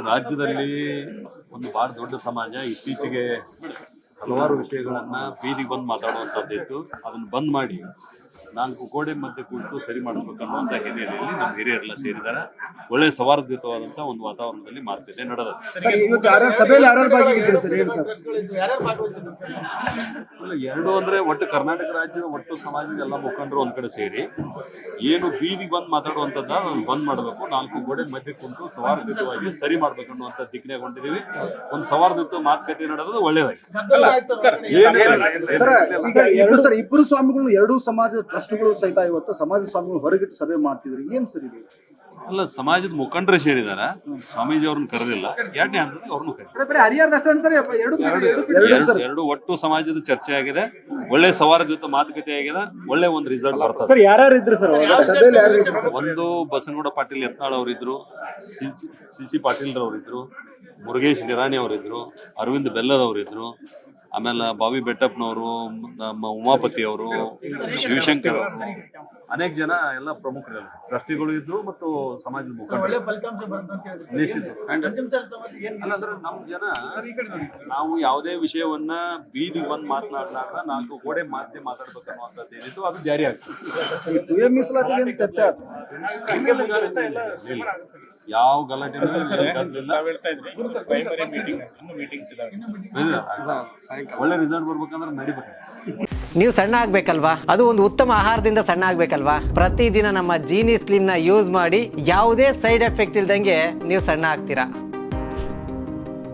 ರಾಜ್ಯದಲ್ಲಿ ಒಂದು ಬಹಳ ದೊಡ್ಡ ಸಮಾಜ ಇತ್ತೀಚೆಗೆ ಹಲವಾರು ವಿಷಯಗಳನ್ನ ಬೀದಿಗೆ ಬಂದು ಮಾತಾಡುವಂಥದ್ದಿತ್ತು. ಅದನ್ನು ಬಂದ್ ಮಾಡಿ 4 ಗೋಡೆ ಮಧ್ಯೆ ಕೂತು ಸರಿ ಮಾಡಿಸ್ಬೇಕನ್ನುವಂಥ ಹಿನ್ನೆಲೆಯಲ್ಲಿ ನಮ್ಮ ಹಿರಿಯರೆಲ್ಲ ಸೇರಿದ್ದಾರೆ. ಒಳ್ಳೆ ಸೌಹಾರ್ದಯುತವಾದಂಥ ಒಂದು ವಾತಾವರಣದಲ್ಲಿ ಮಾತುಕತೆ ನಡೆದ. ಎರಡು ಅಂದ್ರೆ ಒಟ್ಟು ಕರ್ನಾಟಕ ರಾಜ್ಯದ ಒಟ್ಟು ಸಮಾಜದ ಎಲ್ಲ ಮುಖಂಡರು ಒಂದ್ ಕಡೆ ಸೇರಿ ಏನು ಬೀದಿಗೆ ಬಂದು ಮಾತಾಡುವಂಥದ್ದ ಅದನ್ನು ಬಂದ್ ಮಾಡಬೇಕು, 4 ಗೋಡೆ ಮಧ್ಯೆ ಕುಂತು ಸೌಹಾರ್ದಯುತವಾಗಿ ಸರಿ ಮಾಡ್ಬೇಕನ್ನುವಂಥ ದಿಕ್ಕಿನಾಗ ಹೊಂಟಿದೀವಿ. ಒಂದು ಸೌಹಾರ್ದಯುತ ಮಾತುಕತೆ ನಡೆದು ಒಳ್ಳೇದಾಗಿ. ಇಬ್ಬರು ಸ್ವಾಮಿಗಳು ಎರಡೂ ಸಮಾಜದ ಟ್ರಸ್ಟ್ಗಳು ಸಹಿತ ಇವತ್ತು ಸಮಾಜ ಸ್ವಾಮಿಗಳು ಹೊರಗಿಟ್ಟು ಸಭೆ ಮಾಡ್ತಿದ್ರು, ಏನ್ ಸರಿ? ಅಲ್ಲ, ಸಮಾಜದ ಮುಖಂಡರು ಸೇರಿದಾರ, ಸ್ವಾಮೀಜಿ ಅವ್ರನ್ನ ಕರೆದಿಲ್ಲ. ಎರಡನೇ ಹಂತದಲ್ಲಿ ಅವ್ರನ್ನು ಎರಡು ಒಟ್ಟು ಸಮಾಜದ ಚರ್ಚೆ ಆಗಿದೆ. ಒಳ್ಳೆ ಸೌಹಾರ್ದಯುತ ಮಾತುಕತೆ ಆಗಿದೆ. ಒಳ್ಳೆ ಒಂದು ರಿಸಲ್ಟ್ ಬರ್ತದೆ. ಯಾರು ಇದ್ರು ಸರ್ ಒಂದು ಬಸನಗೌಡ ಪಾಟೀಲ್ ಯತ್ನಾಳ್ ಅವರಿದ್ರು, ಸಿ ಪಾಟೀಲ್ ರವರಿದ್ರು, ಮುರುಗೇಶ್ ನಿರಾಣಿ ಅವರಿದ್ರು, ಅರವಿಂದ್ ಬೆಲ್ಲದವರಿದ್ರು, ಆಮೇಲೆ ಬಾವಿ ಬೆಟ್ಟಪ್ಪನವರು, ನಮ್ಮ ಉಮಾಪತಿ ಅವರು, ಶಿವಶಂಕರ್ ಅವರು, ಅನೇಕ ಜನ ಎಲ್ಲ ಪ್ರಮುಖರು ಟ್ರಸ್ಟಿಗಳು ಇದ್ರು ಮತ್ತು ಸಮಾಜದ ಮುಖಂಡರು. ನಮ್ಮ ಜನ ನಾವು ಯಾವುದೇ ವಿಷಯವನ್ನ ಬೀದಿಗೆ ಬಂದು ಮಾತನಾಡಲಾರ್ದ 4 ಗೋಡೆ ಮಾತೆ ಮಾತಾಡ್ಬೇಕನ್ನುವಂಥದ್ದು ಏನಿತ್ತು ಅದು ಜಾರಿ ಆಗ್ತದೆ. ಯಾವ ಗಲಾಟೆ ಒಳ್ಳೆ ರಿಸಲ್ಟ್ ಬರ್ಬೇಕಂದ್ರೆ ನಡಿಬೇಕು. ನೀವು ಸಣ್ಣ ಆಗ್ಬೇಕಲ್ವಾ? ಅದು ಒಂದು ಉತ್ತಮ ಆಹಾರದಿಂದ ಸಣ್ಣ ಆಗ್ಬೇಕಲ್ವಾ? ಪ್ರತಿದಿನ ನಮ್ಮ ಜೀನಿ ಸ್ಲಿಮ್ ನ ಯೂಸ್ ಮಾಡಿ ಯಾವುದೇ ಸೈಡ್ ಎಫೆಕ್ಟ್ ಇಲ್ದಂಗೆ ನೀವು ಸಣ್ಣ ಆಗ್ತೀರಾ.